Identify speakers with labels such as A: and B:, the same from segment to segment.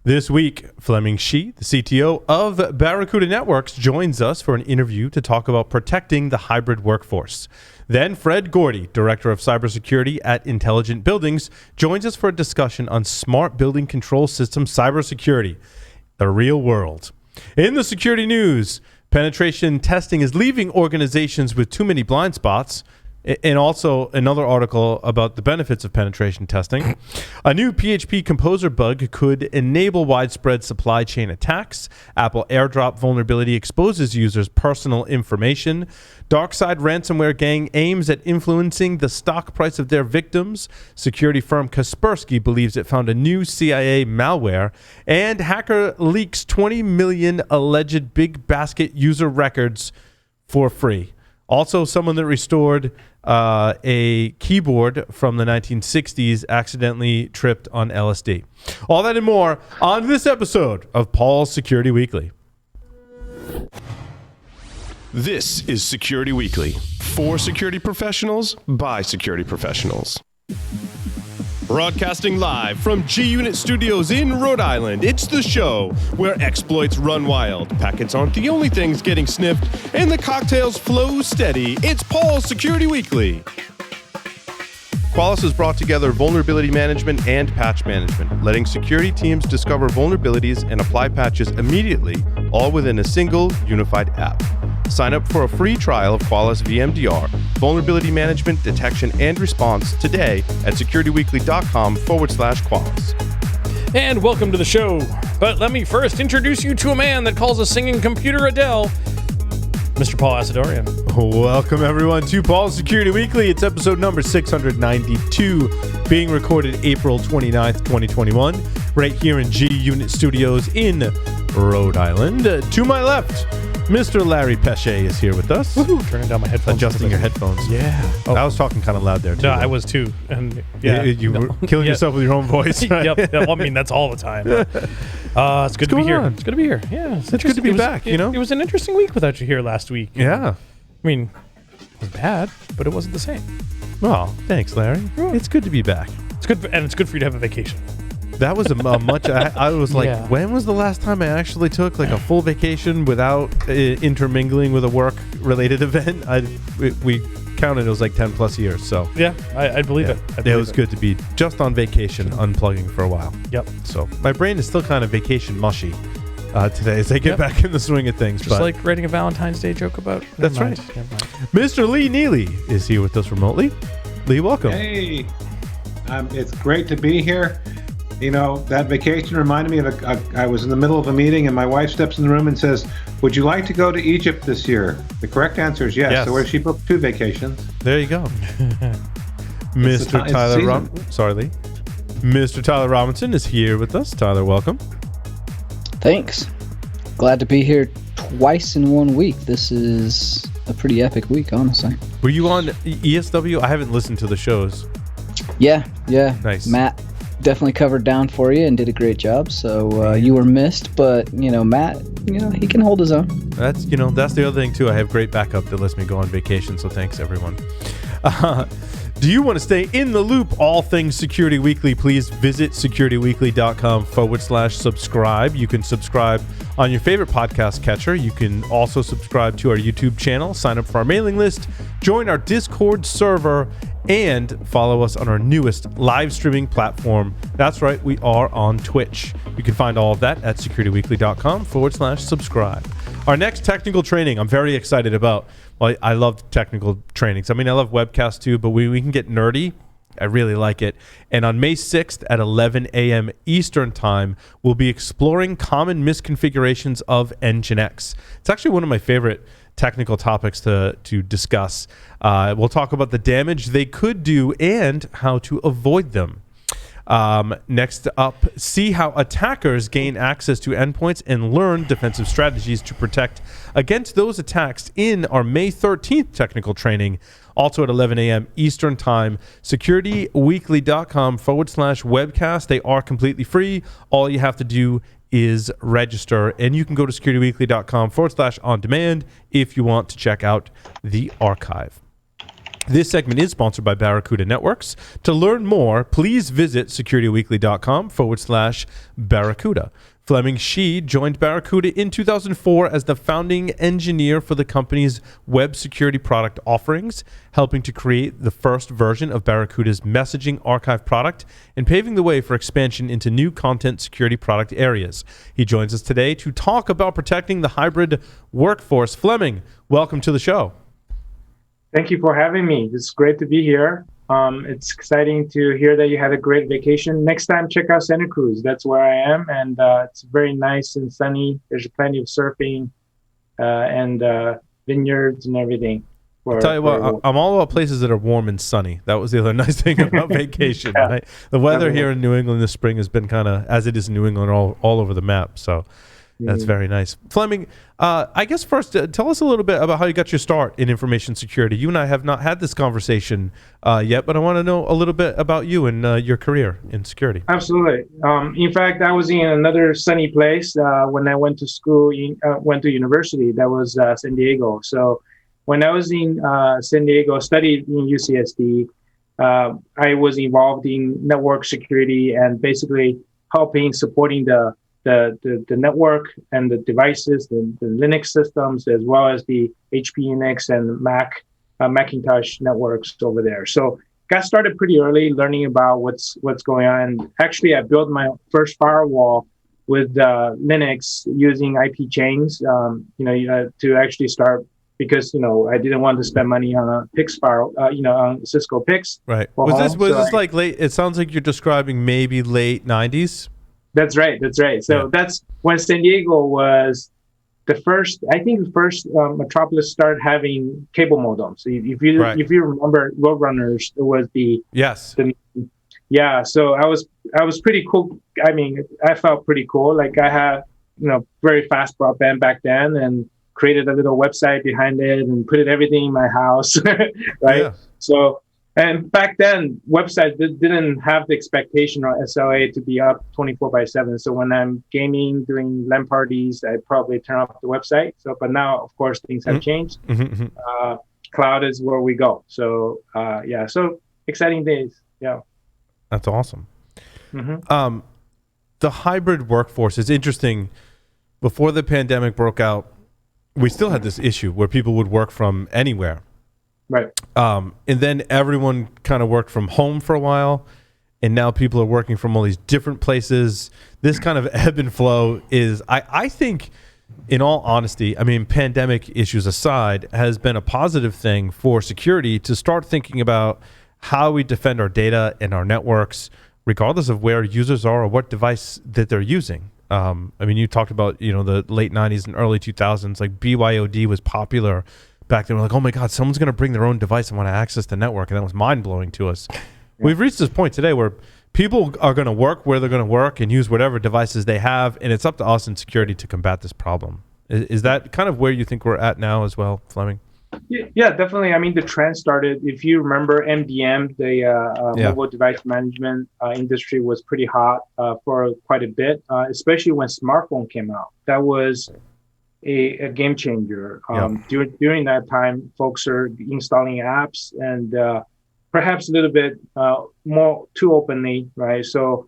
A: This week, Fleming Shi, the CTO of Barracuda Networks, joins us for an interview to talk about protecting the hybrid workforce. Then Fred Gordy, Director of Cybersecurity at Intelligent Buildings, joins us for a discussion on smart building control system cybersecurity, the real world. In the security news, penetration testing is leaving organizations with too many blind spots. And also another article about the benefits of penetration testing. A new PHP Composer bug could enable widespread supply chain attacks. Apple AirDrop vulnerability exposes users' personal information. DarkSide ransomware gang aims at influencing the stock price of their victims. Security firm Kaspersky believes it found a new CIA malware. And hacker leaks 20 million alleged Big Basket user records for free. Also, someone that restored a keyboard from the 1960s accidentally tripped on LSD. All that and more on this episode of Paul's Security Weekly.
B: This is Security Weekly, for security professionals, by security professionals. Broadcasting live from G-Unit Studios in Rhode Island, it's the show where exploits run wild, packets aren't the only things getting sniffed, and the cocktails flow steady. It's Paul's Security Weekly. Qualys has brought together vulnerability management and patch management, letting security teams discover vulnerabilities and apply patches immediately, all within a single, unified app. Sign up for a free trial of Qualys VMDR, vulnerability management, detection, and response today at securityweekly.com/Qualys.
C: And welcome to the show. But let me first introduce you to a man that calls a singing computer Adele, Mr. Paul Asadorian.
A: Welcome, everyone, to Paul's Security Weekly. It's episode number 692, being recorded April 29th, 2021, right here in G-Unit Studios in Rhode Island. To my left, Mr. Larry Pesce is here with us.
C: Woohoo! Turning down my headphones.
A: Adjusting your headphones.
C: Yeah.
A: Oh. I was talking kind of loud there, too.
C: No, I was too. And yeah,
A: you were killing yourself with your own voice. Right?
C: Yep. Well, I mean, that's all the time. It's good to be here. It's good to be here. Yeah.
A: It's good to be back, you know?
C: It was an interesting week without you here last week.
A: Yeah.
C: I mean, it was bad, but it wasn't the same.
A: Well, thanks, Larry. It's good to be back.
C: It's good, and it's good for you to have a vacation.
A: That was a much. I was like,
C: Yeah.
A: When was the last time I actually took like a full vacation without intermingling with a work-related event? We counted, it was like 10 plus years. So
C: Yeah, I believe it.
A: It was good to be just on vacation, unplugging for a while.
C: Yep.
A: So my brain is still kind of vacation mushy today as I get back in the swing of things.
C: Just like writing a Valentine's Day joke about.
A: That's
C: Never mind.
A: right.
C: Never mind.
A: Mr. Lee Neely is here with us remotely. Lee, welcome.
D: Hey, it's great to be here. You know, that vacation reminded me of I was in the middle of a meeting and my wife steps in the room and says, "Would you like to go to Egypt this year?" The correct answer is yes. So where she booked 2 vacations.
A: There you go. Mr. Tyler Sorry, Lee. Mr. Tyler Robinson is here with us. Tyler, welcome.
E: Thanks. Glad to be here twice in 1 week. This is a pretty epic week, honestly.
A: Were you on ESW? I haven't listened to the shows.
E: Yeah.
A: Nice.
E: Matt definitely covered down for you and did a great job. So you were missed, but Matt, he can hold his own.
A: That's the other thing too. I have great backup that lets me go on vacation. So thanks, everyone. Do you want to stay in the loop, all things Security Weekly? Please visit securityweekly.com/subscribe. You can subscribe on your favorite podcast catcher. You can also subscribe to our YouTube channel, sign up for our mailing list, join our Discord server, and follow us on our newest live streaming platform. That's right, we are on Twitch. You can find all of that at securityweekly.com/subscribe. Our next technical training I'm very excited about. Well, I love technical trainings. I mean, I love webcasts too, but we can get nerdy. I really like it. And on May 6th at 11 a.m. Eastern Time, we'll be exploring common misconfigurations of Nginx. It's actually one of my favorite technical topics to discuss. We'll talk about the damage they could do and how to avoid them. Next up, see how attackers gain access to endpoints and learn defensive strategies to protect against those attacks in our May 13th technical training, also at 11 a.m. Eastern Time. securityweekly.com/webcast. They are completely free. All you have to do is register, and you can go to securityweekly.com/on-demand if you want to check out the archive. This segment is sponsored by Barracuda Networks. To learn more, please visit securityweekly.com/Barracuda. Fleming Shi joined Barracuda in 2004 as the founding engineer for the company's web security product offerings, helping to create the first version of Barracuda's messaging archive product and paving the way for expansion into new content security product areas. He joins us today to talk about protecting the hybrid workforce. Fleming, welcome to the show.
F: Thank you for having me. It's great to be here. It's exciting to hear that you had a great vacation. Next time, check out Santa Cruz. That's where I am, and it's very nice and sunny. There's plenty of surfing and vineyards and everything.
A: I'll tell you what, I'm all about places that are warm and sunny. That was the other nice thing about vacation.
F: Yeah,
A: right? The weather here in New England this spring has been kind of, as it is in New England, all over the map. So that's very nice. Fleming, I guess first, tell us a little bit about how you got your start in information security. You and I have not had this conversation yet, but I want to know a little bit about you and your career in security.
F: Absolutely. In fact, I was in another sunny place when I went to school, went to university. That was San Diego. So when I was in San Diego, studied in UCSD, I was involved in network security and basically supporting the network and the devices, the Linux systems, as well as the HP Unix and Macintosh networks over there. So got started pretty early learning about what's going on. Actually, I built my first firewall with Linux using IP chains, to actually start, because I didn't want to spend money on a PIX firewall, on Cisco PIX.
A: Right. Was this like late? It sounds like you're describing maybe late 90s.
F: That's right. So that's when San Diego was the first metropolis started having cable modems. So if you remember Roadrunners, it was so I was pretty cool. I mean, I felt pretty cool. Like I had very fast broadband back then, and created a little website behind it and put everything in my house, right? Yeah. So. And back then, websites didn't have the expectation or SLA to be up 24/7. So when I'm gaming, doing LAN parties, I probably turn off the website. So, but now, of course, things have changed. Cloud is where we go. So, so exciting days. Yeah.
A: That's awesome. The hybrid workforce is interesting. Before the pandemic broke out, we still had this issue where people would work from anywhere.
F: Right.
A: And then everyone kind of worked from home for a while, and now people are working from all these different places. This kind of ebb and flow is, I think, in all honesty, I mean, pandemic issues aside, has been a positive thing for security to start thinking about how we defend our data and our networks, regardless of where users are or what device that they're using. I mean, you talked about, the late 90s and early 2000s, like BYOD was popular back then. We're like, oh my God, someone's going to bring their own device and want to access the network. And that was mind-blowing to us. Yeah. We've reached this point today where people are going to work where they're going to work and use whatever devices they have. And it's up to us in security to combat this problem. Is that kind of where you think we're at now as well, Fleming?
F: Yeah, definitely. I mean, the trend started, if you remember MDM, the mobile device management industry was pretty hot for quite a bit, especially when smartphone came out. That was a game changer. During that time, folks are installing apps and perhaps a little bit more too openly, right? So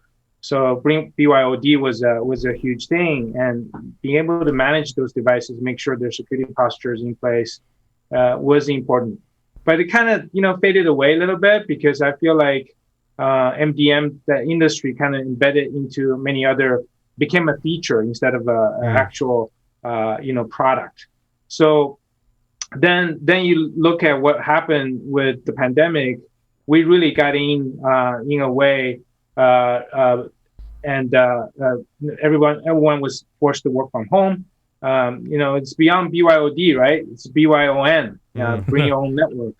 F: bring BYOD was a huge thing, and being able to manage those devices, make sure their security postures in place was important. But it kind of faded away a little bit, because I feel like MDM, the industry, kind of embedded into many other, became a feature instead of an actual product. So then you look at what happened with the pandemic. We really got in a way, and everyone was forced to work from home. It's beyond BYOD, right? It's BYON, bring your own network.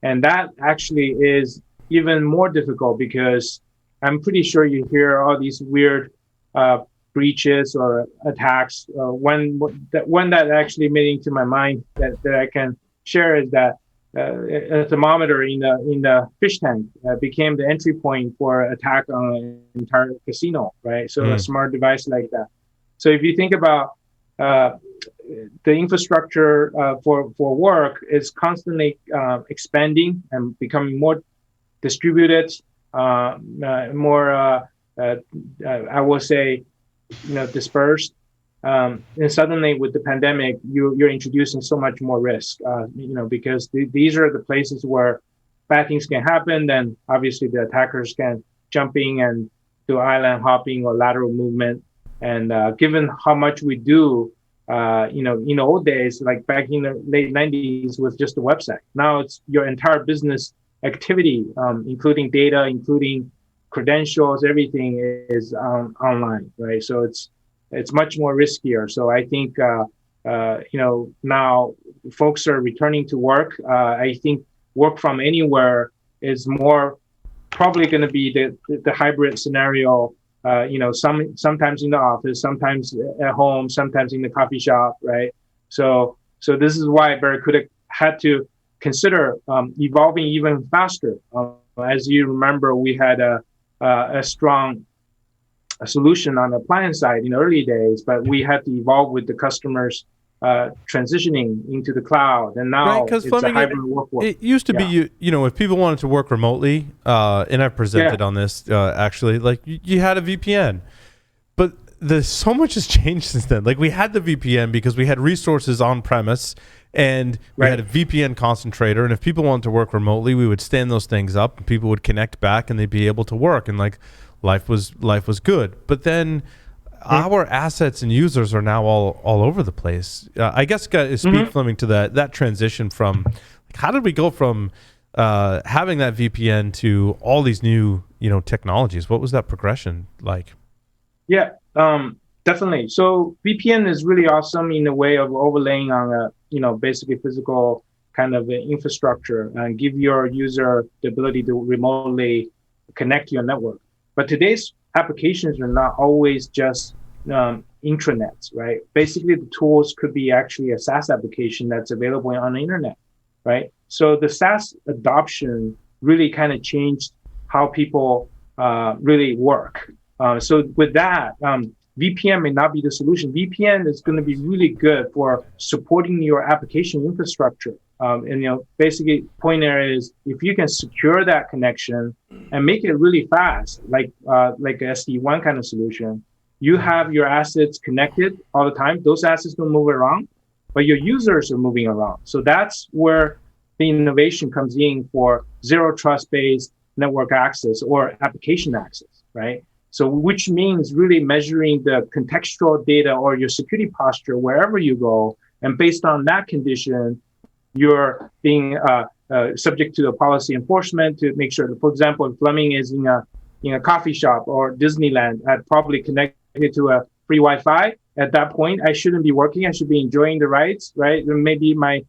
F: And that actually is even more difficult, because I'm pretty sure you hear all these weird breaches or attacks. One that actually made into my mind that I can share is that a thermometer in the fish tank became the entry point for attack on an entire casino, right? So a smart device like that. So if you think about the infrastructure for work is constantly expanding and becoming more distributed, more I will say, dispersed. And suddenly, with the pandemic, you're introducing so much more risk. Because these are the places where bad things can happen. Then obviously the attackers can jump in and do island hopping or lateral movement. And given how much we do, in old days, like back in the late 90s, was just a website. Now it's your entire business activity, including data, including credentials, everything is online, right? So it's much more riskier. So I think, now folks are returning to work. I think work from anywhere is more probably going to be the hybrid scenario. Sometimes in the office, sometimes at home, sometimes in the coffee shop, right? So this is why Barracuda had to consider evolving even faster. As you remember, we had a strong solution on the appliance side in the early days, but we had to evolve with the customers transitioning into the cloud, and now it's Fleming, a hybrid workforce.
A: It used to be, if people wanted to work remotely, and I've presented on this actually, like you had a VPN, but so much has changed since then. Like we had the VPN because we had resources on premise, and we had a VPN concentrator, and if people wanted to work remotely, we would stand those things up, and people would connect back, and they'd be able to work, and like life was good. But then our assets and users are now all over the place. I guess speak Fleming to that transition from how did we go from having that VPN to all these new technologies? What was that progression like?
F: Yeah, definitely. So VPN is really awesome in the way of overlaying on a basically physical kind of infrastructure and give your user the ability to remotely connect to your network. But today's applications are not always just intranets, right? Basically, the tools could be actually a SaaS application that's available on the internet, right? So the SaaS adoption really kind of changed how people really work. So with that, VPN may not be the solution. VPN is going to be really good for supporting your application infrastructure. Basically, point there is if you can secure that connection and make it really fast, like a SD1 kind of solution, you have your assets connected all the time. Those assets don't move around, but your users are moving around. So that's where the innovation comes in for zero trust-based network access or application access, right? So which means really measuring the contextual data or your security posture wherever you go. And based on that condition, you're being subject to a policy enforcement to make sure that, for example, if Fleming is in a coffee shop or Disneyland, I'd probably connected to a free Wi-Fi. At that point, I shouldn't be working. I should be enjoying the rides, right? And maybe my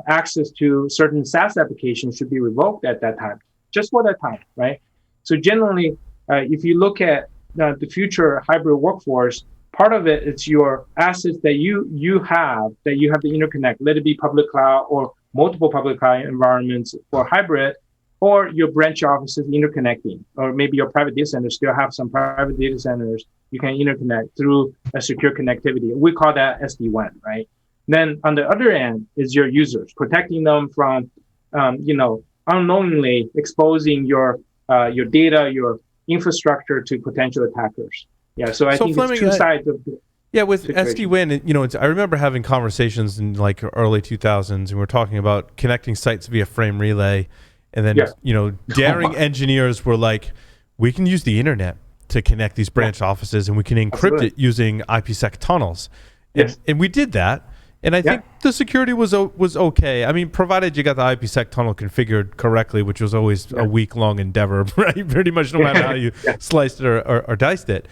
F: access to certain SaaS applications should be revoked at that time, just for that time, right? So generally, if you look at the future hybrid workforce, part of it is your assets that you have to interconnect, let it be public cloud or multiple public cloud environments for hybrid, or your branch offices interconnecting, or maybe your private data centers still have some private data centers you can interconnect through a secure connectivity. We call that SD1, right? Then on the other end is your users, protecting them from, unknowingly exposing your data, your infrastructure to potential attackers. Yeah, so I think Fleming, it's two sides of the
A: with
F: situation.
A: SD-WAN, I remember having conversations in like early 2000s, and we're talking about connecting sites via frame relay, and then daring engineers were like, we can use the internet to connect these branch offices, and we can encrypt it using IPsec tunnels. And we did that. And I think the security was okay. I mean, provided you got the IPsec tunnel configured correctly, which was always a week-long endeavor, right? Pretty much no matter how you sliced it or diced it.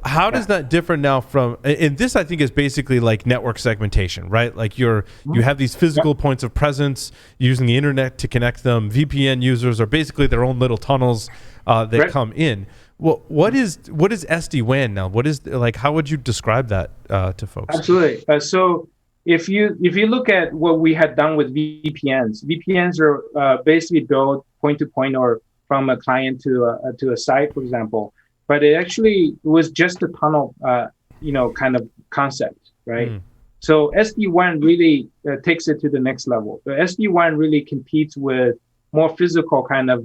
A: How does that differ now from, and this I think is basically like network segmentation, right? Like you have these physical points of presence using the internet to connect them. VPN users are basically their own little tunnels that come in. Well, what is SD-WAN now? What is, like, how would you describe that to folks?
F: Absolutely. So if you look at what we had done with VPNs are basically built point to point or from a client to a site, for example. But it actually was just a tunnel, kind of concept, right? So SD1 really takes it to the next level. The SD1 really competes with more physical kind of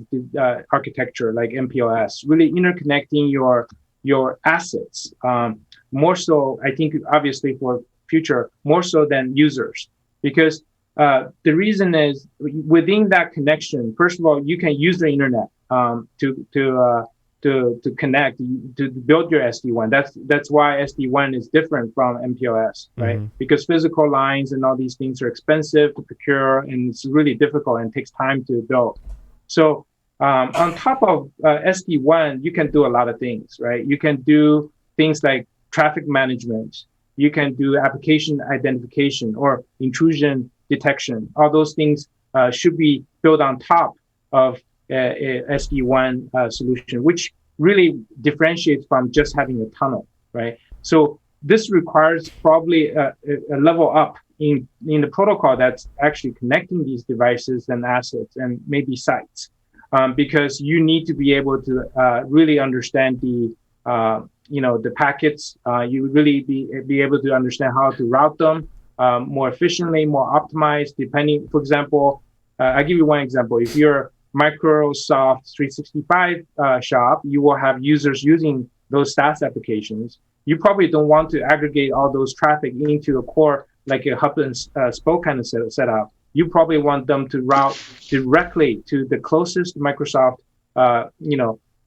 F: architecture like Mpos, really interconnecting your assets. More so, I think, obviously for future, more so than users, because the reason is within that connection. First of all, you can use the internet to connect, to build your SD1. That's why SD1 is different from Mpos, right? Because physical lines and all these things are expensive to procure, and it's really difficult and takes time to build. So on top of SD1, you can do a lot of things, right? You can do things like traffic management. You can do application identification or intrusion detection. All those things should be built on top of a SD1 solution, which really differentiates from just having a tunnel, right? So this requires probably a level up in the protocol that's actually connecting these devices and assets and maybe sites, because you need to be able to really understand the packets. You really be able to understand how to route them more efficiently, more optimized, depending. For example, I'll give you one example. If you're Microsoft 365 shop, you will have users using those SaaS applications. You probably don't want to aggregate all those traffic into a core, like a hub and spoke kind of setup. You probably want them to route directly to the closest Microsoft,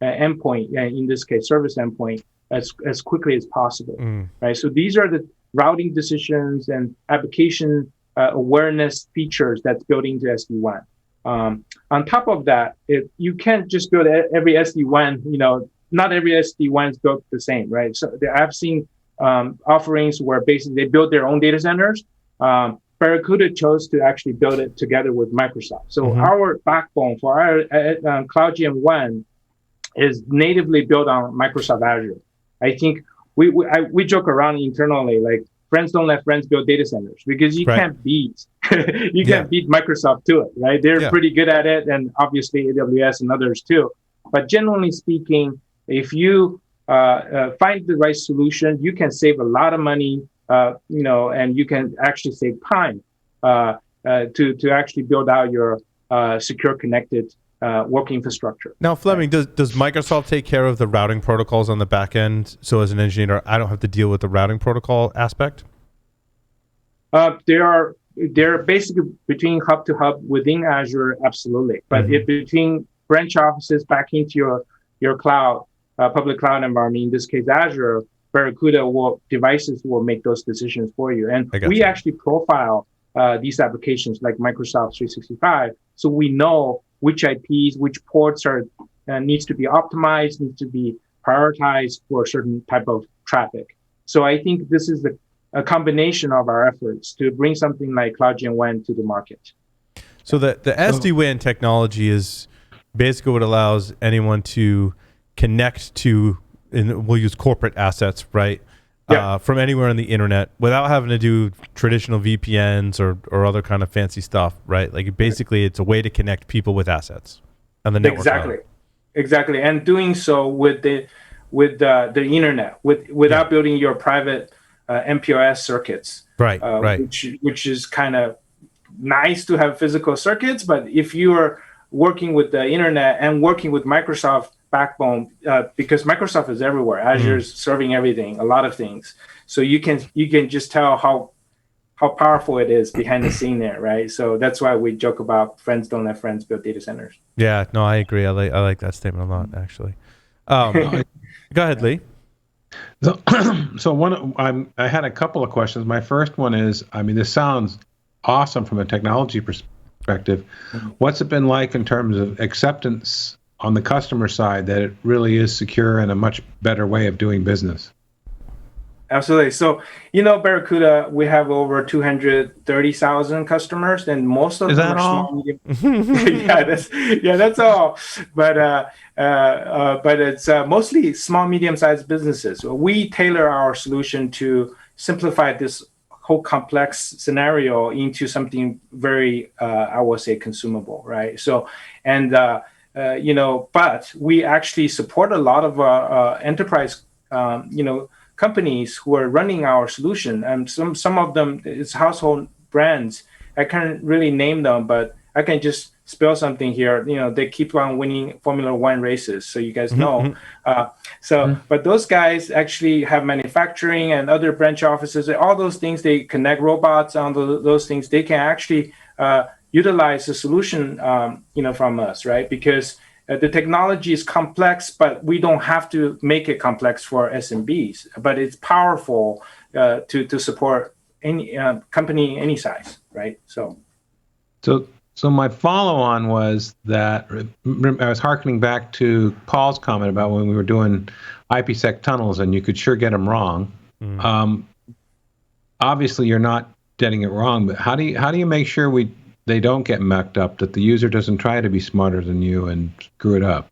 F: endpoint, in this case, service endpoint, as quickly as possible, right? So these are the routing decisions and application awareness features that's built into SD1. On top of that, you can't just build every SD1, not every SD1 is built the same, right? So I've seen offerings where basically they build their own data centers. Barracuda chose to actually build it together with Microsoft. So our backbone for our CloudGen 1 is natively built on Microsoft Azure. I think we joke around internally, like, friends don't let friends build data centers, because you can't beat can't beat Microsoft to it, right? They're pretty good at it, and obviously AWS and others too. But generally speaking, if you find the right solution, you can save a lot of money, and you can actually save time to actually build out your secure, connected work infrastructure.
A: Now, Fleming, does Microsoft take care of the routing protocols on the back end? So as an engineer, I don't have to deal with the routing protocol aspect?
F: They're basically between hub to hub within Azure, absolutely. But if between branch offices back into your cloud, public cloud environment, in this case Azure, Barracuda devices will make those decisions for you. And we actually profile these applications like Microsoft 365, so we know which IPs, which ports needs to be optimized, needs to be prioritized for a certain type of traffic. So I think this is a combination of our efforts to bring something like CloudGen 1 to the market.
A: So the SD-WAN technology is basically what allows anyone to connect to, and we'll use corporate assets, right? From anywhere on the internet without having to do traditional VPNs or other kind of fancy stuff, right? Like basically it's a way to connect people with assets on the network.
F: Exactly. And doing so with the internet, without building your private Mpos circuits.
A: Right.
F: Which is kind of nice to have physical circuits, but if you are working with the internet and working with Microsoft backbone, because Microsoft is everywhere. Azure's serving everything, a lot of things. So you can just tell how powerful it is behind the scene there, right? So that's why we joke about friends don't let friends build data centers. Yeah,
A: no, I agree. I like that statement a lot, actually. Go ahead, Lee.
D: So I had a couple of questions. My first one is, this sounds awesome from a technology perspective. What's it been like in terms of acceptance on the customer side that it really is secure and a much better way of doing business?
F: Absolutely. So, Barracuda, we have over 230,000 customers, and most of them are small, medium. That's all. But it's mostly small, medium-sized businesses. We tailor our solution to simplify this whole complex scenario into something very, I would say, consumable, right? So, and but we actually support a lot of enterprise, companies who are running our solution, and some of them it's household brands. I can't really name them, but I can just spell something here. They keep on winning Formula One races, so you guys know. But those guys actually have manufacturing and other branch offices. All those things, they connect robots on those things. They can actually utilize the solution, from us, right? Because the technology is complex, but we don't have to make it complex for SMBs. But it's powerful to support any company any size, right?
D: So my follow-on was that I was hearkening back to Paul's comment about when we were doing IPsec tunnels, and you could sure get them wrong. Obviously, you're not getting it wrong, but how do you make sure they don't get mucked up, that the user doesn't try to be smarter than you and screw it up?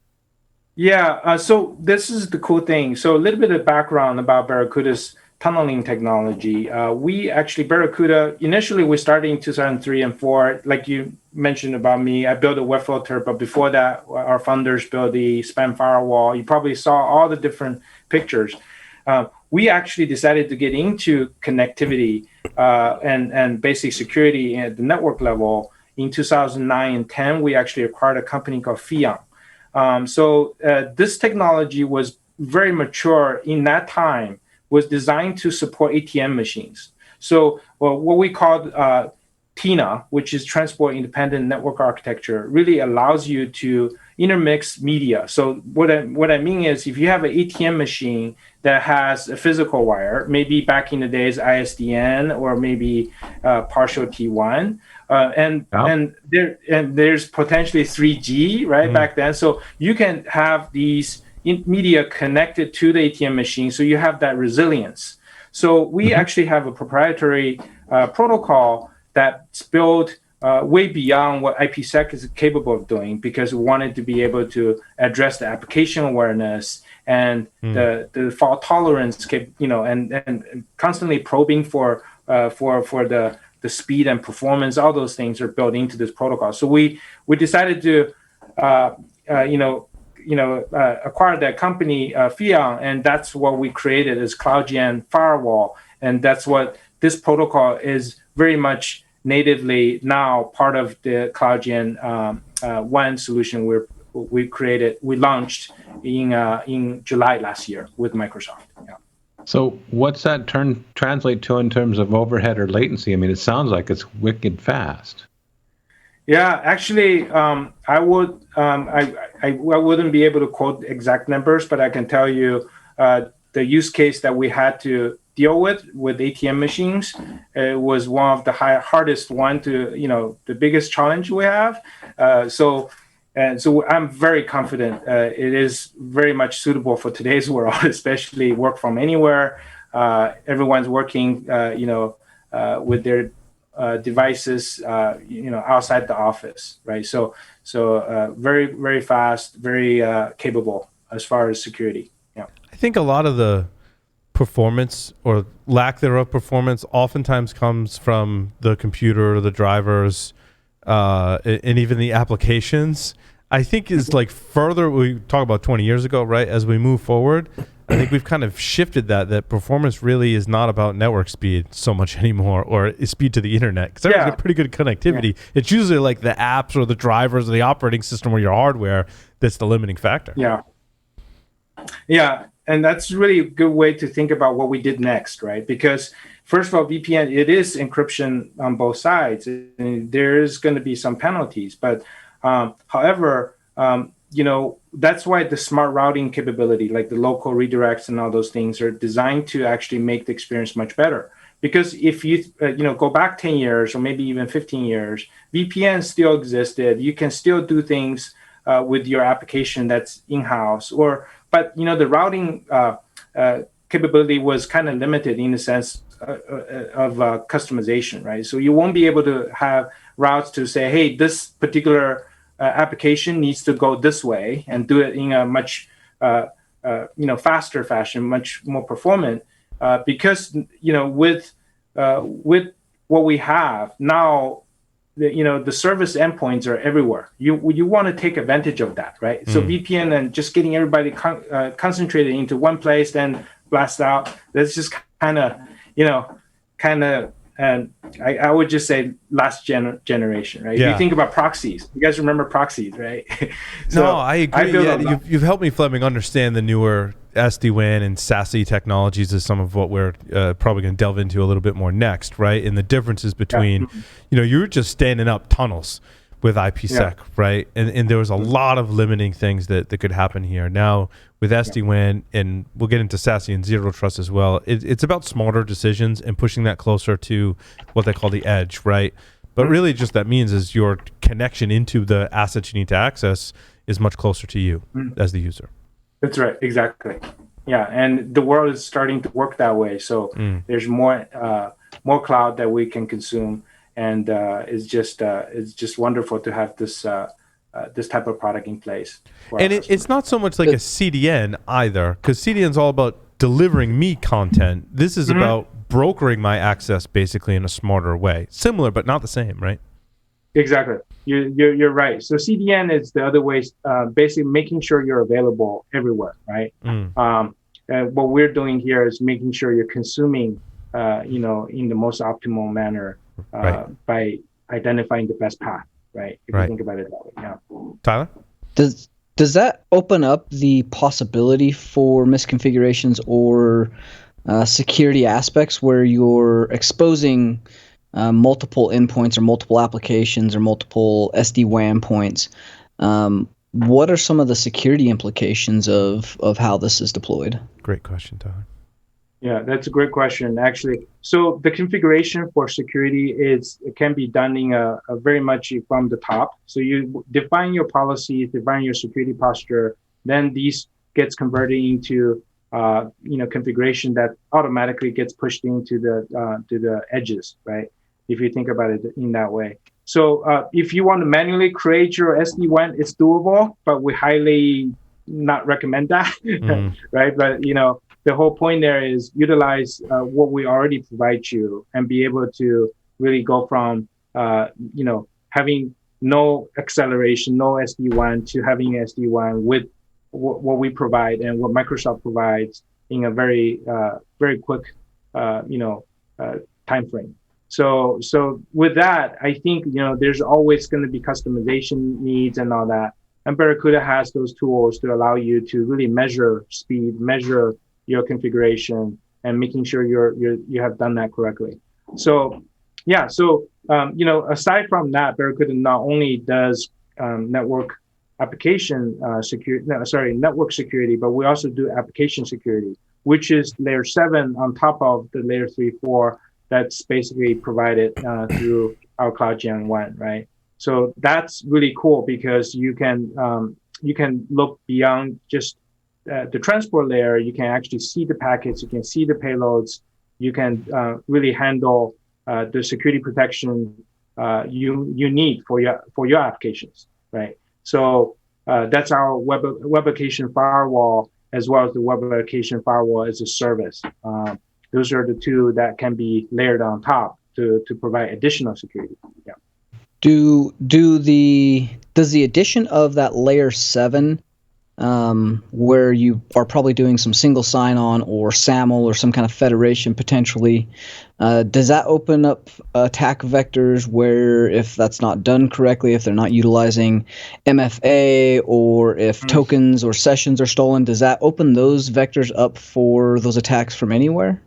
F: Yeah, so this is the cool thing. So a little bit of background about Barracuda's tunneling technology. We actually, Barracuda, initially we started in 2003 and 4. Like you mentioned about me, I built a web filter, but before that, our founders built the spam firewall. You probably saw all the different pictures. We actually decided to get into connectivity and basic security at the network level. In 2009 and 10, we actually acquired a company called Fion. So this technology was very mature in that time, was designed to support ATM machines. So what we call TINA, which is Transport Independent Network Architecture, really allows you to intermix media. So what I mean is, if you have an ATM machine that has a physical wire, maybe back in the days ISDN or maybe partial T1, and there's potentially 3G right back then. So you can have these media connected to the ATM machine, so you have that resilience. So we actually have a proprietary protocol that's built way beyond what IPsec is capable of doing, because we wanted to be able to address the application awareness and the fault tolerance, and constantly probing for the speed and performance. All those things are built into this protocol. So we decided to acquired that company, Fion, and that's what we created as CloudGen Firewall. And that's what this protocol is very much natively now part of the CloudGen One solution we launched in July last year with Microsoft. Yeah.
D: So what's that translate to in terms of overhead or latency? I mean, it sounds like it's wicked fast.
F: Yeah, actually, I wouldn't be able to quote exact numbers, but I can tell you the use case that we had to deal with ATM machines was one of the hardest one to, the biggest challenge we have. So I'm very confident it is very much suitable for today's world, especially work from anywhere. Everyone's working, with their devices, outside the office, right? So very, very fast, very capable as far as security. Yeah.
A: I think a lot of the performance or lack thereof performance oftentimes comes from the computer or the drivers, and even the applications. I think is like further, we talk about 20 years ago, right? As we move forward, I think we've kind of shifted that performance really is not about network speed so much anymore, or speed to the internet. Because everyone's got pretty good connectivity. Yeah. It's usually like the apps or the drivers or the operating system or your hardware that's the limiting factor.
F: Yeah. Yeah. And that's really a good way to think about what we did next, right? Because first of all, VPN, it is encryption on both sides. And there is going to be some penalties. But however, that's why the smart routing capability, like the local redirects and all those things, are designed to actually make the experience much better. Because if you go back 10 years or maybe even 15 years, VPN still existed. You can still do things with your application that's in-house. But the routing capability was kind of limited in the sense of customization, right? So you won't be able to have routes to say, hey, this particular application needs to go this way and do it in a much faster fashion, much more performant, because with what we have now, the service endpoints are everywhere. You want to take advantage of that, right? So VPN and just getting everybody concentrated into one place, then blast out. That's just kind of, and I would just say last generation, right?
A: Yeah.
F: If you think about proxies, you guys remember proxies, right?
A: So no, I agree. You've helped me, Fleming, understand the newer SD-WAN and SASE technologies is some of what we're probably going to delve into a little bit more next, right? And the differences between, you were just standing up tunnels with IPsec, right? And there was a lot of limiting things that could happen here. Now, with SD-WAN, and we'll get into SASE and Zero Trust as well, it's about smarter decisions and pushing that closer to what they call the edge, right? But really just that means is your connection into the assets you need to access is much closer to you as the user.
F: That's right, exactly. Yeah, and the world is starting to work that way. So there's more cloud that we can consume, and it's just wonderful to have this type of product in place.
A: And it's not so much like a CDN either, because CDN is all about delivering me content. This is about brokering my access basically in a smarter way. Similar, but not the same, right?
F: Exactly. You're right. So CDN is the other way, basically making sure you're available everywhere, right? What we're doing here is making sure you're consuming, in the most optimal manner by identifying the best path, right? If you think about it that way, yeah.
A: Tyler?
E: Does that open up the possibility for misconfigurations or security aspects where you're exposing multiple endpoints or multiple applications or multiple SD-WAN points? What are some of the security implications of how this is deployed?
A: Great question, Tyler.
F: Yeah, that's a great question, actually. So the configuration for security it can be done in a very much from the top. So you define your policies, define your security posture, then these gets converted into configuration that automatically gets pushed into the edges, right? If you think about it in that way. So if you want to manually create your SD-WAN, it's doable, but we highly not recommend that, right? But the whole point there is utilize what we already provide you and be able to really go from having no acceleration, no SD-WAN to having SD-WAN with what we provide and what Microsoft provides in a very very quick time frame. So with that, I think there's always going to be customization needs and all that. And Barracuda has those tools to allow you to really measure speed, measure your configuration, and making sure you have done that correctly. So aside from that, Barracuda not only does network security, but we also do application security, which is layer 7 on top of the layer 3, 4 that's basically provided through our Cloud Gen 1, right? So that's really cool because you can look beyond just the transport layer. You can actually see the packets, you can see the payloads, you can really handle the security protection you need for your applications, right? So that's our web application firewall, as well as the web application firewall as a service. Those are the two that can be layered on top to provide additional security. Yeah.
E: Does the addition of that layer 7, where you are probably doing some single sign-on or SAML or some kind of federation potentially, does that open up attack vectors where if that's not done correctly, if they're not utilizing MFA, or if tokens or sessions are stolen, does that open those vectors up for those attacks from anywhere?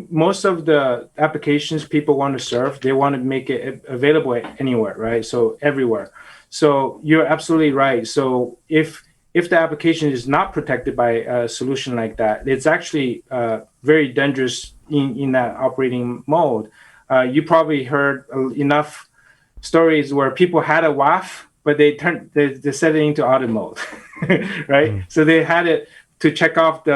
F: Most of the applications people want to serve, they want to make it available anywhere, right? So everywhere. So you're absolutely right. So if the application is not protected by a solution like that, it's actually very dangerous in that operating mode. You probably heard enough stories where people had a WAF, but they set it into audit mode, right? So they had it to check off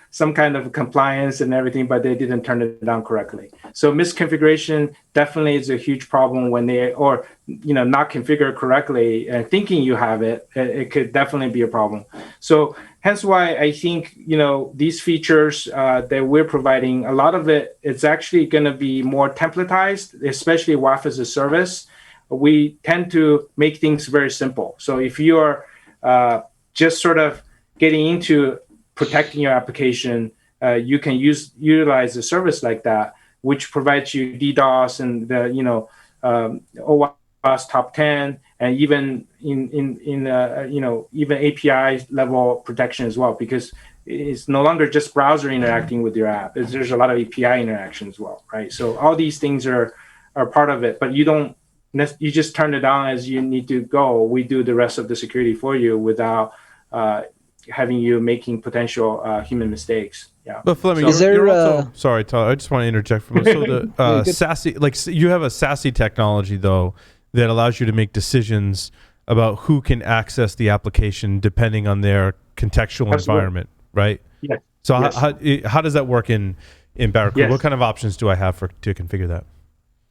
F: some kind of compliance and everything, but they didn't turn it down correctly. So misconfiguration definitely is a huge problem when not configured correctly and thinking you have it. It could definitely be a problem. So hence why I think these features that we're providing, a lot of it's actually going to be more templatized, especially WAF as a service. We tend to make things very simple. So if you are just sort of getting into protecting your application, you can utilize a service like that, which provides you DDoS and the OWASP top 10, and even even API level protection as well, because it's no longer just browser interacting with your app. There's a lot of API interaction as well, right? So all these things are part of it, but you just turn it on as you need to go. We do the rest of the security for you without having you making potential human mistakes. Yeah.
A: But Fleming, you're also sorry, Tyler. I just want to interject from so the SASE, like you have a SASE technology though that allows you to make decisions about who can access the application depending on their contextual environment, right?
F: Yes.
A: So how does that work in Barracuda?
F: Yes.
A: What kind of options do I have to configure that?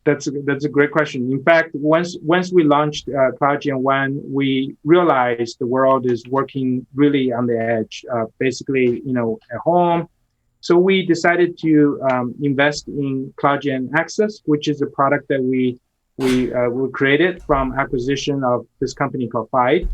F: That's a great question. In fact, once we launched CloudGen 1, we realized the world is working really on the edge, basically, at home. So we decided to invest in CloudGen Access, which is a product that we created from acquisition of this company called Five.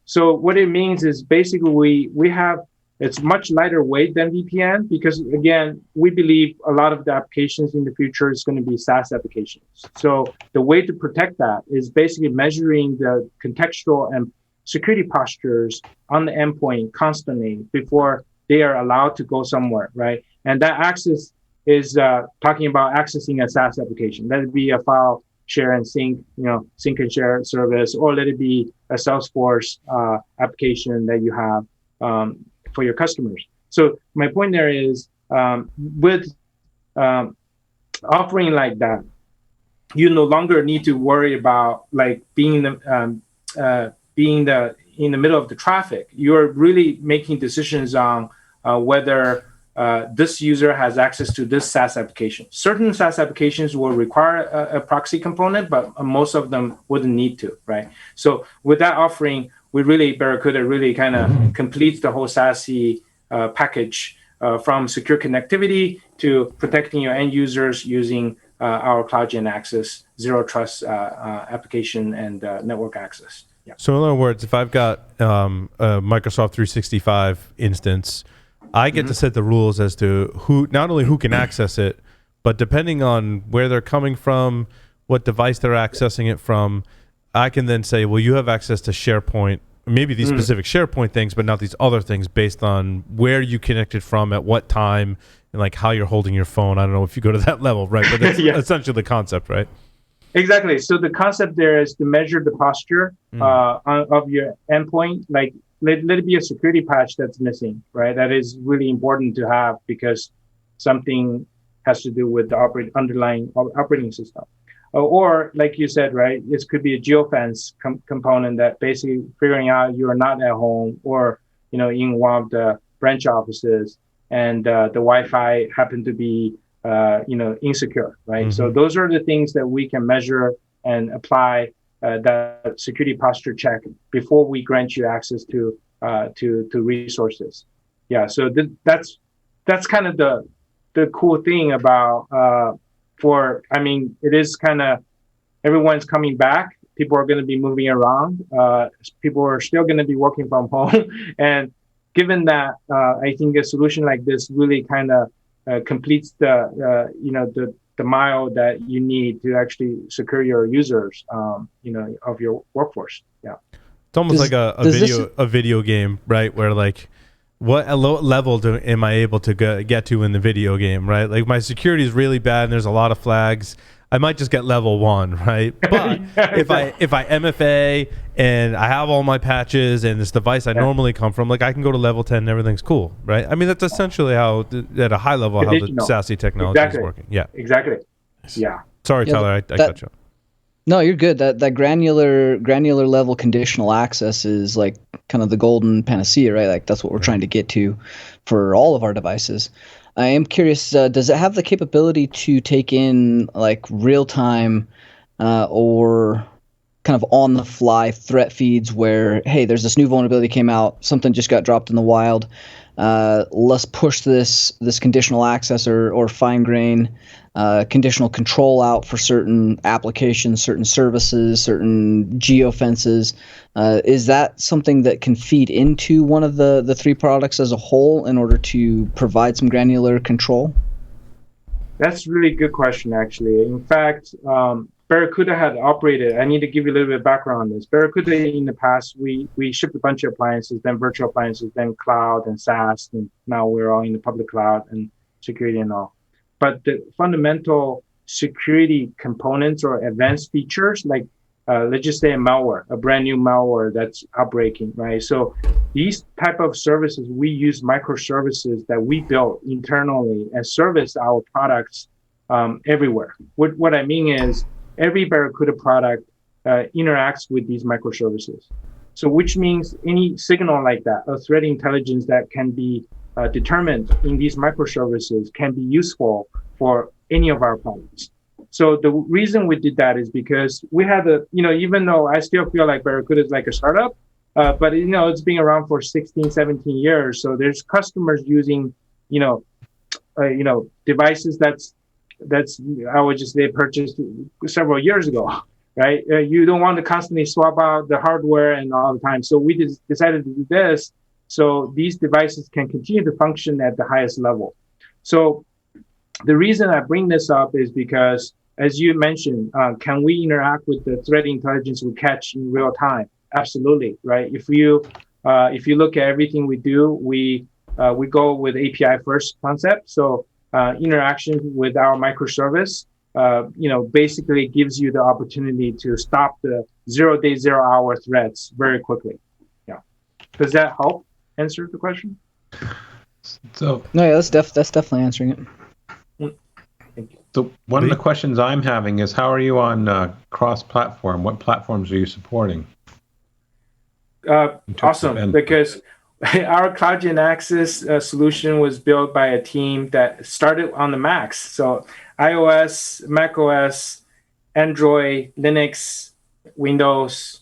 F: So what it means is basically we have, it's much lighter weight than VPN, because again, we believe a lot of the applications in the future is going to be SaaS applications. So the way to protect that is basically measuring the contextual and security postures on the endpoint constantly before they are allowed to go somewhere, right? And that access is talking about accessing a SaaS application. Let it be a file share and sync, sync and share service, or let it be a Salesforce application that you have for your customers. So my point there is, with offering like that, you no longer need to worry about like being in the middle of the traffic. You're really making decisions on whether this user has access to this SaaS application. Certain SaaS applications will require a proxy component, but most of them wouldn't need to, right? So with that offering, Barracuda really kind of completes the whole SASE package, from secure connectivity to protecting your end users using our CloudGen Access, zero trust application and network access. Yeah.
A: So in other words, if I've got a Microsoft 365 instance, I get to set the rules as to not only who can access it, but depending on where they're coming from, what device they're accessing it from, I can then say, well, you have access to SharePoint, maybe these specific SharePoint things, but not these other things based on where you connected from, at what time, and like how you're holding your phone. I don't know if you go to that level, right? But that's essentially the concept, right?
F: Exactly. So the concept there is to measure the posture of your endpoint. Like let it be a security patch that's missing, right? That is really important to have because something has to do with the underlying operating system. Or like you said, right, this could be a geofence component that basically figuring out you're not at home or, in one of the branch offices and the Wi-Fi happened to be, insecure, right? So those are the things that we can measure and apply that security posture check before we grant you access to resources. Yeah, so that's kind of the cool thing about it is kind of everyone's coming back. People are going to be moving around. People are still going to be working from home. And given that, I think a solution like this really kind of completes the mile that you need to actually secure your users, of your workforce. Yeah.
A: It's almost like a video game, right? Where like, what level am I able to get to in the video game, right? Like my security is really bad and there's a lot of flags. I might just get level 1, right? But if I MFA and I have all my patches and this device I normally come from, like I can go to level 10 and everything's cool, right? I mean, that's essentially how, at a high level, how the SASE technology is working. Yeah,
F: exactly. Yeah.
A: Sorry, Tyler, I cut you off.
E: No, you're good. That granular level conditional access is like kind of the golden panacea, right? Like that's what we're trying to get to for all of our devices. I am curious, does it have the capability to take in like real time or kind of on the fly threat feeds where, hey, there's this new vulnerability came out, something just got dropped in the wild. Let's push this conditional access or fine grain conditional control out for certain applications, certain services, certain geofences. Is that something that can feed into one of the three products as a whole in order to provide some granular control?
F: That's a really good question, actually. In fact, Barracuda had operated. I need to give you a little bit of background on this. Barracuda, in the past, we shipped a bunch of appliances, then virtual appliances, then cloud and SaaS, and now we're all in the public cloud and security and all. But the fundamental security components or advanced features, like let's just say a malware, a brand new malware that's outbreaking, right? So these type of services, we use microservices that we built internally and service our products everywhere. What I mean is every Barracuda product interacts with these microservices. So which means any signal like that, a threat intelligence that can be determined in these microservices can be useful for any of our products. So the reason we did that is because we had even though I still feel like Barracuda is like a startup, but it's been around for 16, 17 years. So there's customers using, devices that's I would just say purchased several years ago, right? You don't want to constantly swap out the hardware and all the time. So we decided to do this so these devices can continue to function at the highest level. So the reason I bring this up is because, as you mentioned, can we interact with the threat intelligence we catch in real time? Absolutely, right? If you look at everything we do, we go with API first concept. So interaction with our microservice, basically gives you the opportunity to stop the 0 day, 0 hour threats very quickly. Yeah. Does that help answer the question?
D: So
E: no, yeah, that's definitely answering it.
F: Thank you.
D: So one of the questions I'm having is, how are you on cross-platform? What platforms are you supporting?
F: Awesome, because our CloudGen Access solution was built by a team that started on the Macs. So iOS, macOS, Android, Linux, Windows,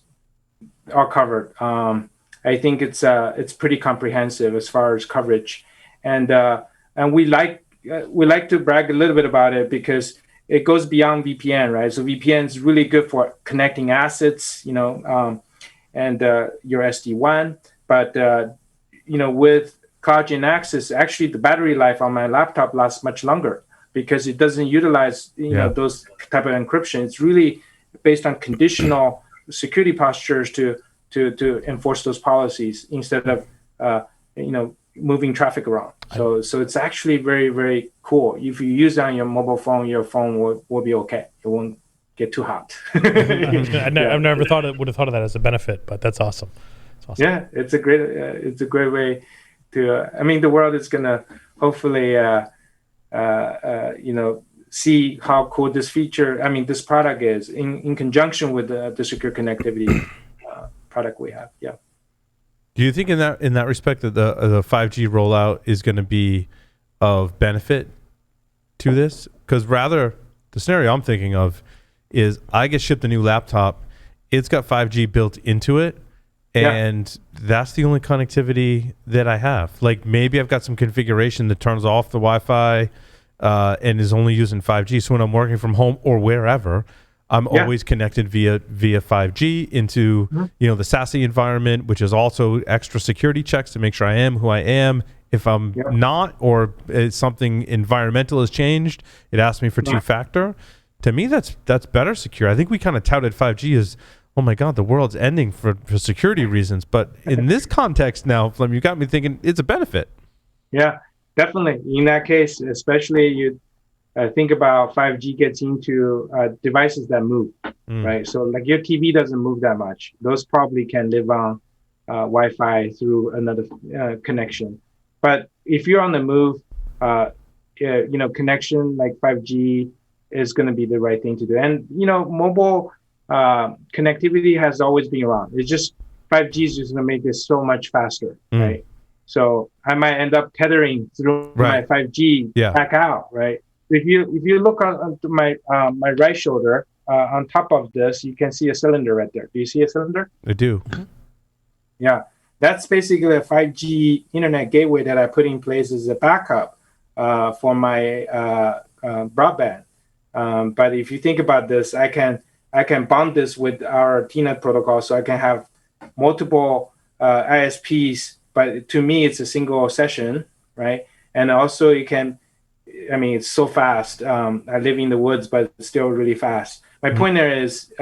F: all covered. I think it's pretty comprehensive as far as coverage, and we like to brag a little bit about it because it goes beyond VPN, right? So VPN is really good for connecting assets, and your SD1, but with CloudGen Access, actually the battery life on my laptop lasts much longer because it doesn't utilize those type of encryption. It's really based on conditional security postures to enforce those policies instead of moving traffic around. So it's actually very, very cool. If you use it on your mobile phone, your phone will be okay. It won't get too hot.
C: I've never would have thought of that as a benefit, but that's awesome.
F: Yeah, it's a great way to. The world is gonna hopefully see how cool this feature. This product is in conjunction with the secure connectivity product we have. Yeah.
A: Do you think in that respect that the 5G rollout is going to be of benefit to this? Because rather the scenario I'm thinking of is I get shipped a new laptop, it's got 5G built into it, and that's the only connectivity that I have. Like maybe I've got some configuration that turns off the Wi-Fi and is only using 5G. So when I'm working from home or wherever, I'm always connected via 5G into the SASE environment, which is also extra security checks to make sure I am who I am. If I'm not, or something environmental has changed, it asks me for two-factor. To me, that's better secure. I think we kind of touted 5G as, oh my God, the world's ending for security reasons. But in this context now, Flem, you got me thinking it's a benefit.
F: Yeah, definitely. In that case, especially you think about 5G gets into devices that move, right? So like your TV doesn't move that much. Those probably can live on Wi-Fi through another connection. But if you're on the move, connection like 5G is going to be the right thing to do. And, mobile connectivity has always been around. It's just 5G is just going to make this so much faster, right? So I might end up tethering through my 5G back out, right? If you look on my right shoulder, on top of this, you can see a cylinder right there. Do you see a cylinder?
A: I do.
F: Yeah, that's basically a 5G internet gateway that I put in place as a backup for my broadband. But if you think about this, I can bond this with our TNET protocol, so I can have multiple ISPs. But to me, it's a single session, right? And also, you can. I mean, it's so fast. I live in the woods, but it's still really fast. My point there is,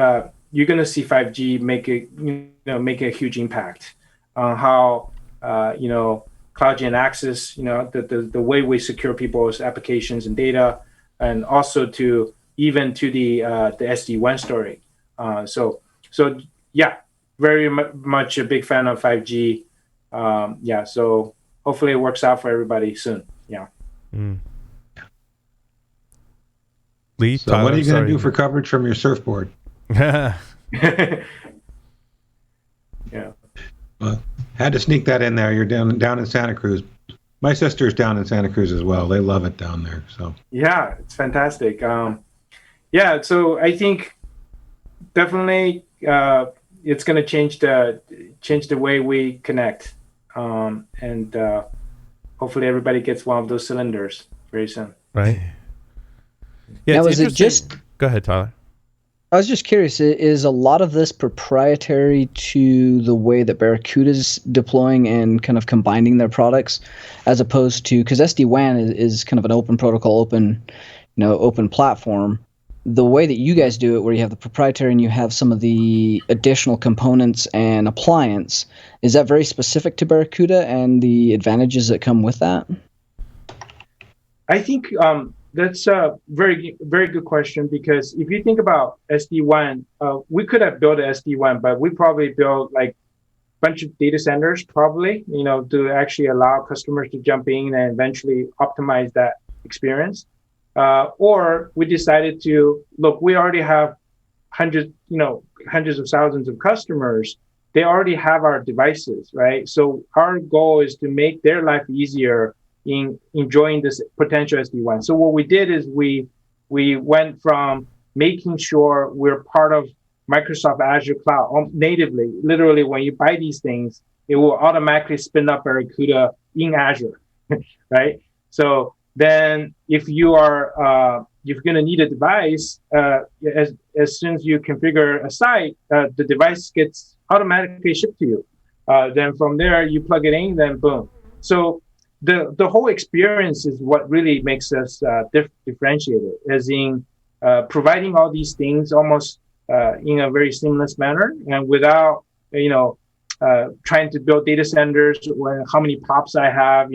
F: you're going to see 5G make a huge impact on how CloudGen access, the way we secure people's applications and data, and also to the SD1 story. So yeah, very much a big fan of 5G. So hopefully it works out for everybody soon. Yeah.
A: Lee,
D: so Tyler, what are you going to do for coverage from your surfboard?
F: Yeah.
D: Well, had to sneak that in there. You're down in Santa Cruz. My sister's down in Santa Cruz as well. They love it down there. So
F: yeah, it's fantastic. So I think definitely it's going to change the way we connect, and hopefully everybody gets one of those cylinders very soon.
A: Right. Yeah.
E: Now, is it just?
A: Go ahead, Tyler.
E: I was just curious, is a lot of this proprietary to the way that Barracuda's deploying and kind of combining their products, as opposed to, because SD-WAN is kind of an open protocol, open platform. The way that you guys do it, where you have the proprietary and you have some of the additional components and appliance, is that very specific to Barracuda and the advantages that come with that?
F: I think that's a very, very good question, because if you think about SD-WAN, we could have built an SD-WAN, but we probably built like a bunch of data centers, probably, to actually allow customers to jump in and eventually optimize that experience. Or we decided to look, we already have hundreds of thousands of customers. They already have our devices, right? So our goal is to make their life easier in enjoying this potential SD-WAN. So what we did is we went from making sure we're part of Microsoft Azure Cloud natively. Literally, when you buy these things, it will automatically spin up Barracuda in Azure, right? So then if you're going to need a device, as soon as you configure a site, the device gets automatically shipped to you. Then from there, you plug it in, then boom. So the whole experience is what really makes us differentiated, as in providing all these things almost in a very seamless manner, and without trying to build data centers, how many POPs I have,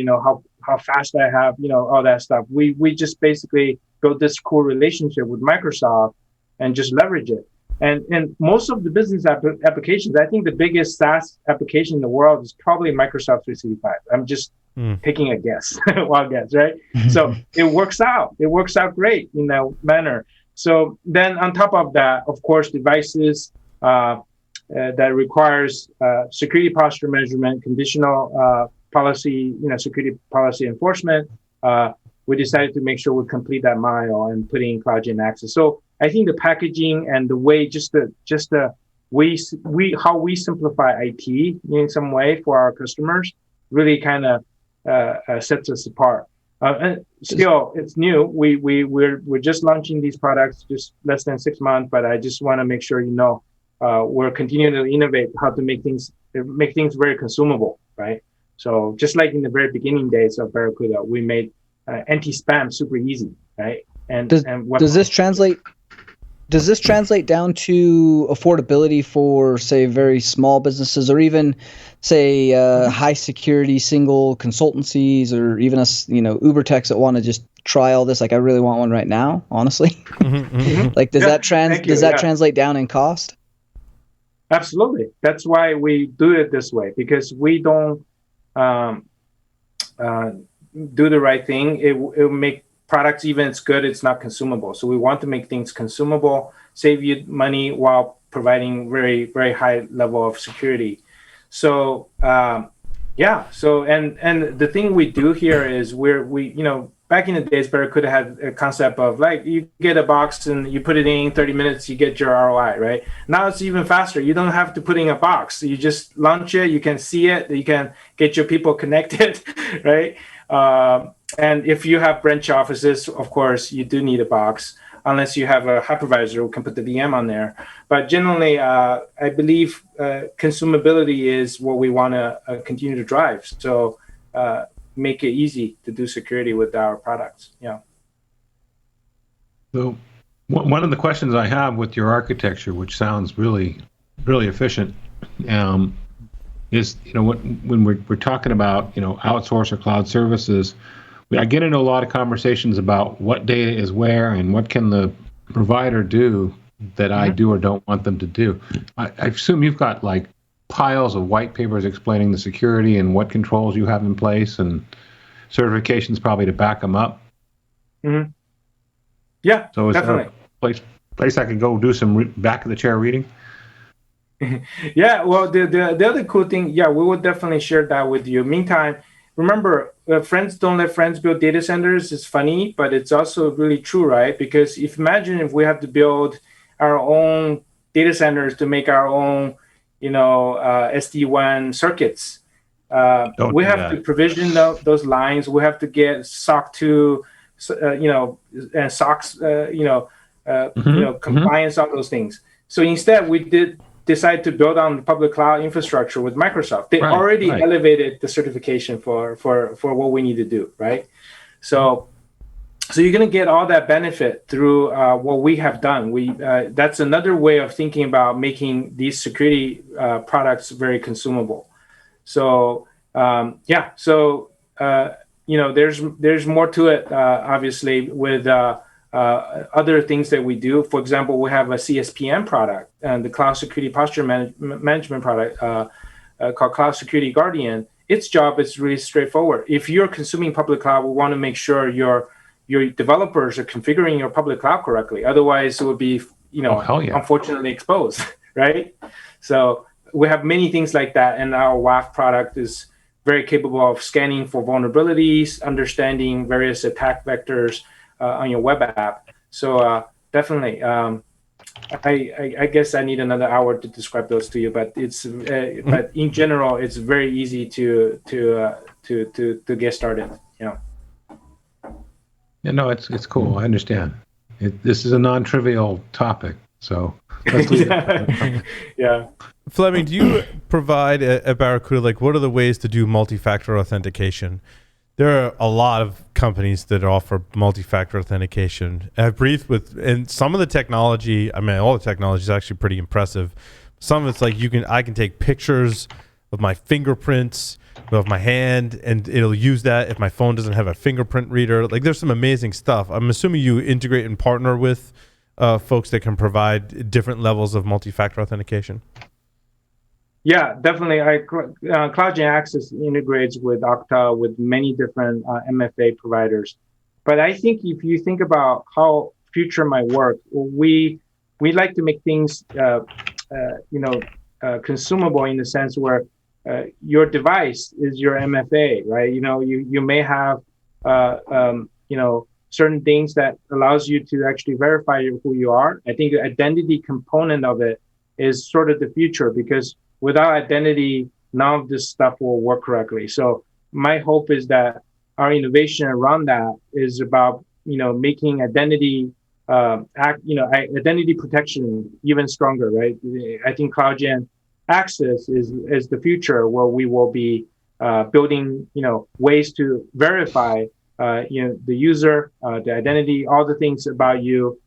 F: how fast I have, all that stuff. We just basically built this cool relationship with Microsoft and just leverage it. And most of the business applications, I think the biggest SaaS application in the world is probably Microsoft 365. I'm just taking a guess, wild guess, right? So it works out. It works out great in that manner. So then on top of that, of course, devices that requires security posture measurement, conditional policy, security policy enforcement. We decided to make sure we complete that mile and put in CloudGen access. So I think the packaging and the way, how we simplify IT in some way for our customers really kind of sets us apart. And still, it's new. We're just launching these products just less than 6 months, but I just want to make sure we're continuing to innovate how to make things very consumable, right? So just like in the very beginning days of Barracuda, we made anti-spam super easy, right? Does this translate down to affordability for, say, very small businesses, or even, say, high security single consultancies, or even us, Uber techs that want to just try all this? Like, I really want one right now, honestly. Like, does that translate down in cost? Absolutely. That's why we do it this way, because we don't do the right thing. It will make products, even it's good, it's not consumable. So we want to make things consumable, save you money while providing very, very high level of security. So Yeah. So and the thing we do here is back in the days, Barracuda had a concept of like you get a box and you put it in 30 minutes, you get your ROI, right? Now it's even faster. You don't have to put in a box. You just launch it. You can see it. You can get your people connected, right? And if you have branch offices, of course, you do need a box, unless you have a hypervisor who can put the VM on there. But generally, I believe consumability is what we want to continue to drive. So make it easy to do security with our products. Yeah.
D: So one of the questions I have with your architecture, which sounds really, really efficient, is when we're talking about outsource or cloud services, I get into a lot of conversations about what data is where and what can the provider do that I do or don't want them to do. I assume you've got like piles of white papers explaining the security and what controls you have in place and certifications probably to back them up.
F: Mm-hmm. Yeah,
D: so is
F: definitely.
D: There a place I could go do some back of the chair reading?
F: Yeah, well, the other cool thing, we will definitely share that with you. Meantime, remember, friends don't let friends build data centers. It's funny, but it's also really true, right? Because imagine if we have to build our own data centers to make our own, SD1 circuits. We have to provision those lines. We have to get SOC 2, and SOX, compliance on those things. So instead, we decide to build on the public cloud infrastructure with Microsoft. They already elevated the certification for what we need to do, right? So you're going to get all that benefit through what we have done. That's another way of thinking about making these security products very consumable. So there's more to it, obviously, with other things that we do. For example, we have a CSPM product and the Cloud Security Posture Management product called Cloud Security Guardian. Its job is really straightforward. If you're consuming public cloud, we want to make sure your developers are configuring your public cloud correctly. Otherwise, it would be unfortunately exposed, right? So we have many things like that, and our WAF product is very capable of scanning for vulnerabilities, understanding various attack vectors on your web app. So definitely, I guess I need another hour to describe those to you. But it's but in general, it's very easy to get started.
D: Yeah, no, it's cool. I understand. This is a non-trivial topic, so let's leave it.
F: Yeah.
A: Fleming, do you provide at Barracuda, like, what are the ways to do multi-factor authentication? There are a lot of companies that offer multi-factor authentication. I've briefed with, and some of the technology, all the technology is actually pretty impressive. Some of it's like I can take pictures of my fingerprints of my hand, and it'll use that if my phone doesn't have a fingerprint reader. Like, there's some amazing stuff. I'm assuming you integrate and partner with folks that can provide different levels of multi-factor authentication.
F: Yeah, definitely. CloudGen Access integrates with Okta, with many different MFA providers. But I think if you think about how future might work, we like to make things consumable in the sense where your device is your MFA, right? You may have certain things that allows you to actually verify who you are. I think the identity component of it is sort of the future, because without identity, none of this stuff will work correctly. So my hope is that our innovation around that is about, making identity identity protection even stronger, right? I think CloudGen Access is the future, where we will be building, ways to verify, the user, the identity, all the things about you,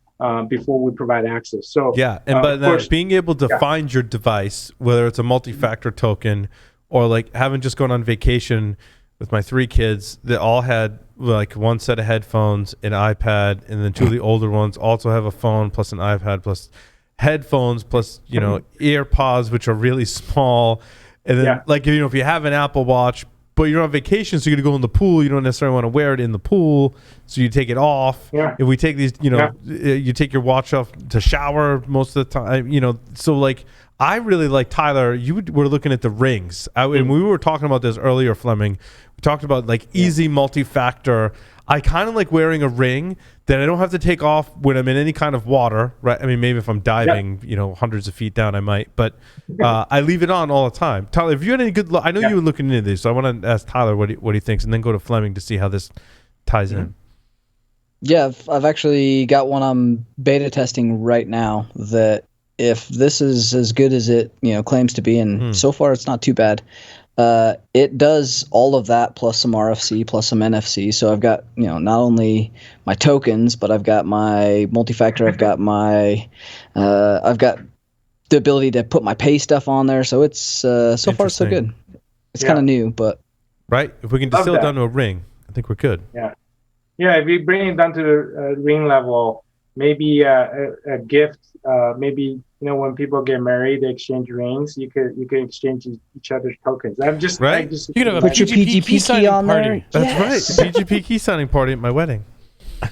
F: before we provide access. So
A: but being able to find your device, whether it's a multi-factor token or like having just gone on vacation with my 3 kids that all had like one set of headphones, an iPad, and then 2 of the older ones also have a phone plus an iPad plus headphones plus AirPods, which are really small, and then like if you have an Apple Watch but you're on vacation, so you're gonna go in the pool, you don't necessarily want to wear it in the pool, so you take it off. If we take these, you take your watch off to shower most of the time, so like I really like, Tyler, you were looking at the rings. And we were talking about this earlier, Fleming. We talked about like easy multi-factor. I kind of like wearing a ring that I don't have to take off when I'm in any kind of water, right? I mean, maybe if I'm diving, hundreds of feet down, I might. But I leave it on all the time. Tyler, have you had any good I know you were looking into this, so I want to ask Tyler what he thinks, and then go to Fleming to see how this ties in.
E: Yeah, I've actually got one I'm beta testing right now that if this is as good as it claims to be, and so far it's not too bad, it does all of that plus some RFC plus some NFC. So I've got not only my tokens, but I've got my multi-factor. I've got my I've got the ability to put my pay stuff on there. So it's so far so good. It's kind of new, but
A: right. If we can distill it down to a ring, I think we're good.
F: Yeah. Yeah, if you bring it down to the ring level, maybe a gift. Maybe when people get married, they exchange rings. You could exchange each other's tokens.
A: You
C: could have a
E: put your PGP key on
C: party.
E: there.
A: That's right. PGP key signing party at my wedding.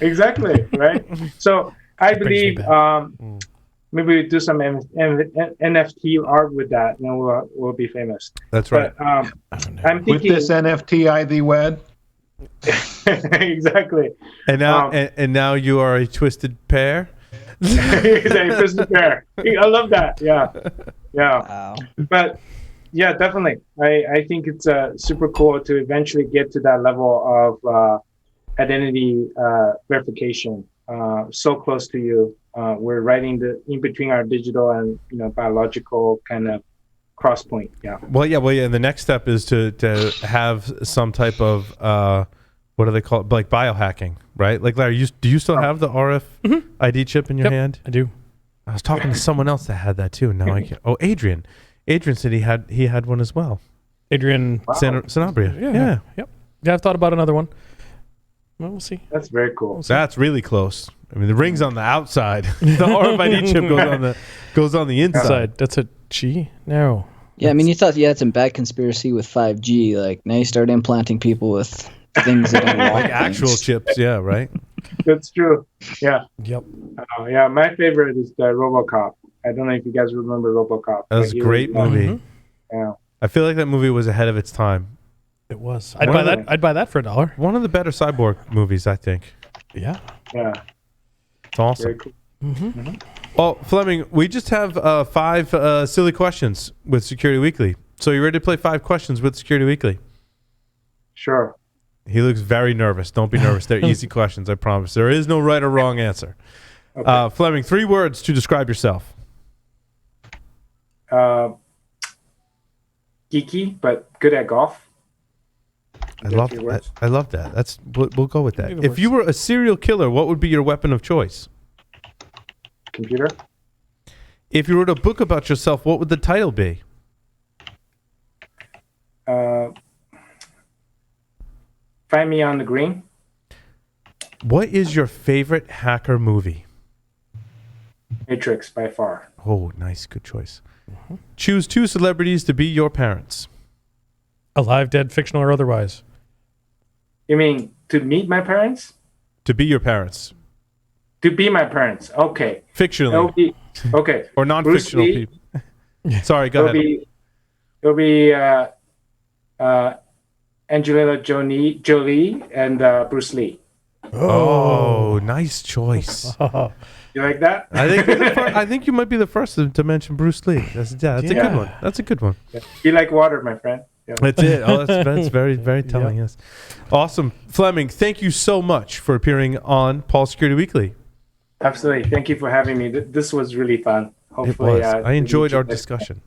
F: Exactly. Right. So I believe maybe we do some NFT art with that, and we'll be famous.
A: That's right.
F: But, I'm thinking
D: with this NFT, I thee wed.
F: Exactly.
A: And now, and now you are a twisted pair.
F: Twisted pair. I love that. Yeah.
E: Wow.
F: But yeah, definitely. I think it's super cool to eventually get to that level of identity verification. So close to you. We're writing in between our digital and biological kind of cross point. Yeah.
A: Well, and the next step is to have some type of what do they call it? Like biohacking, right? Like, Larry, do you still have the RF ID chip in your hand?
C: I do.
A: I was talking to someone else that had that too. Now I can't. Oh, Adrian. Adrian said he had one as well.
C: Adrian
A: Sanabria.
C: Yeah. Yep. Yeah, I've thought about another one. Well, we'll see.
F: That's very cool.
A: That's really close. I mean, the ring's on the outside. The RFID chip goes on the inside.
C: That's a G? No.
E: Yeah, I mean, you thought you had some bad conspiracy with 5G. Like, now you start implanting people with things that don't
A: like actual chips. Yeah, right.
F: That's true. Yeah.
C: Yep.
F: Yeah, my favorite is the RoboCop. I don't know if you guys remember RoboCop.
A: That was a great movie.
F: Yeah.
A: I feel like that movie was ahead of its time.
C: It was. I'd buy that for $1.
A: One of the better cyborg movies, I think.
C: Yeah.
F: Yeah.
A: It's awesome.
F: Very cool.
A: Well, Fleming, we just have 5 silly questions with Security Weekly. So you ready to play 5 questions with Security Weekly?
F: Sure.
A: He looks very nervous. Don't be nervous. They're easy questions, I promise. There is no right or wrong answer. Okay. Fleming, 3 words to describe yourself.
F: Geeky, but good at golf.
A: I love that. We'll go with that. If you were a serial killer, what would be your weapon of choice?
F: Computer.
A: If you wrote a book about yourself, what would the title be?
F: Find Me on the Green.
A: What is your favorite hacker movie?
F: Matrix, by far.
A: Oh, nice. Good choice. Choose 2 celebrities to be your parents.
C: Alive, dead, fictional, or otherwise.
F: You mean to meet my parents?
A: To be your parents.
F: To be my parents. Okay.
A: Fictionally.
F: Okay.
A: Or non-fictional people. Sorry, go ahead.
F: It'll be Angelina Jolie and Bruce Lee.
A: Oh, nice choice.
F: You like that?
A: I think you might be the first to mention Bruce Lee. That's a good one. That's a good one.
F: Yeah. Be like water, my friend. Yeah.
A: That's it. Oh, that's very, very telling. Yes. Awesome. Fleming, thank you so much for appearing on Paul Security Weekly.
F: Absolutely. Thank you for having me. This was really fun. Hopefully,
A: I enjoyed our discussion.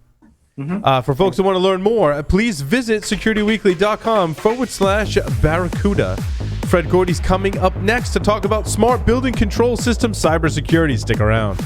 A: For folks who want to learn more, please visit securityweekly.com/Barracuda. Fred Gordy's coming up next to talk about smart building control system cybersecurity. Stick around.